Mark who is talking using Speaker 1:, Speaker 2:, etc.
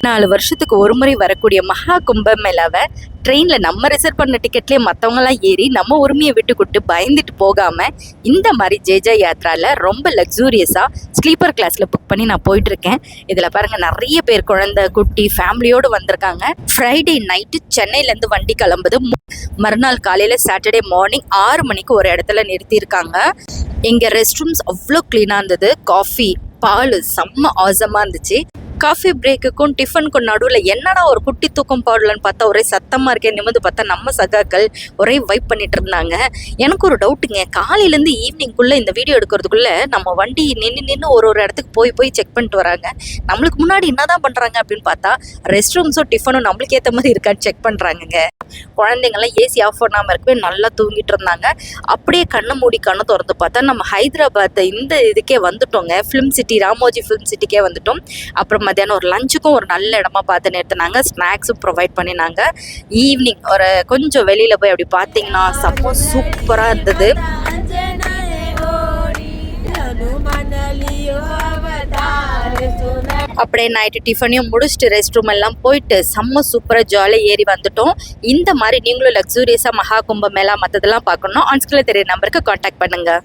Speaker 1: 4 வருஷத்துக்கு ஒரு முறை வரக்கூடிய மகா கும்பமேளாவை ட்ரெயினில் நம்ம ரிசர்வ் பண்ண டிக்கெட்லேயே மற்றவங்களாம் ஏறி நம்ம உரிமையை விட்டு கொடுத்து பயந்துட்டு போகாமல் இந்த மாதிரி ஜெய யாத்ராவில் ரொம்ப லக்ஸூரியஸாக ஸ்லீப்பர் கிளாஸில் புக் பண்ணி நான் போயிட்டுருக்கேன். இதில் பாருங்கள், நிறைய பேர் குழந்தை குட்டி ஃபேமிலியோடு வந்திருக்காங்க. ஃப்ரைடே நைட்டு சென்னையிலேருந்து வண்டி கிளம்புது. மறுநாள் காலையில் சாட்டர்டே மார்னிங் 6 மணிக்கு ஒரு இடத்துல நிறுத்தியிருக்காங்க. எங்கள் ரெஸ்ட் ரூம்ஸ் அவ்வளோ க்ளீனாக இருந்தது. காஃபி பால் செம்ம ஆசமாக இருந்துச்சு. காஃபி பிரேக்குக்கும் டிஃபனுக்கும் நடுவில் என்னடா ஒரு குட்டி தூக்கம் பாடலன்னு பார்த்தா ஒரே சத்தமாக இருக்கேன். நிமிந்து பார்த்தா நம்ம சகாக்கள் ஒரே வைப் பண்ணிட்டு இருந்தாங்க. எனக்கு ஒரு டவுட்டுங்க, காலையிலேருந்து ஈவினிங்குள்ளே இந்த வீடியோ எடுக்கிறதுக்குள்ளே நம்ம வண்டி நின்று ஒரு இடத்துக்கு போய் செக் பண்ணிட்டு வராங்க. நம்மளுக்கு முன்னாடி என்னதான் பண்ணுறாங்க அப்படின்னு பார்த்தா ரெஸ்ட் ரூம்ஸும் டிஃபனும் நம்மளுக்கு ஏற்ற மாதிரி இருக்கான்னு செக் பண்ணுறாங்கங்க. குழந்தைங்கள்லாம் ஏசி ஆஃப் பண்ணாமல் இருக்கவே நல்லா தூங்கிட்டு இருந்தாங்க. அப்படியே கண்ணை மூடி கண்ணை திறந்து பார்த்தா நம்ம ஹைதராபாத் இந்த இதுக்கே வந்துட்டோங்க. ஃபிலிம் சிட்டி, ராமோஜி ஃபிலிம் சிட்டிக்கே வந்துட்டோம். அப்புறம் மத்தியானம் ஒரு லஞ்சுக்கும் ஒரு நல்ல இடமா பார்த்து நிறுத்தினாங்க. ஸ்நாக்ஸும் ப்ரொவைட் பண்ணினாங்க. ஈவினிங் ஒரு கொஞ்சம் வெளியில் போய் அப்படி பார்த்தீங்கன்னா செம்ம சூப்பராக இருந்தது. அப்படியே நைட்டு டிஃபனையும் முடிச்சுட்டு ரெஸ்ட் ரூம் எல்லாம் போயிட்டு செம்ம சூப்பராக ஜாலியாக ஏறி வந்துட்டோம். இந்த மாதிரி நீங்களும் லக்ஸூரியஸாக மகா கும்பமேளா மற்றதெல்லாம் பார்க்கணும். ஆன் ஸ்கிரீனில் தெரிய நம்பருக்கு கான்டாக்ட் பண்ணுங்கள்.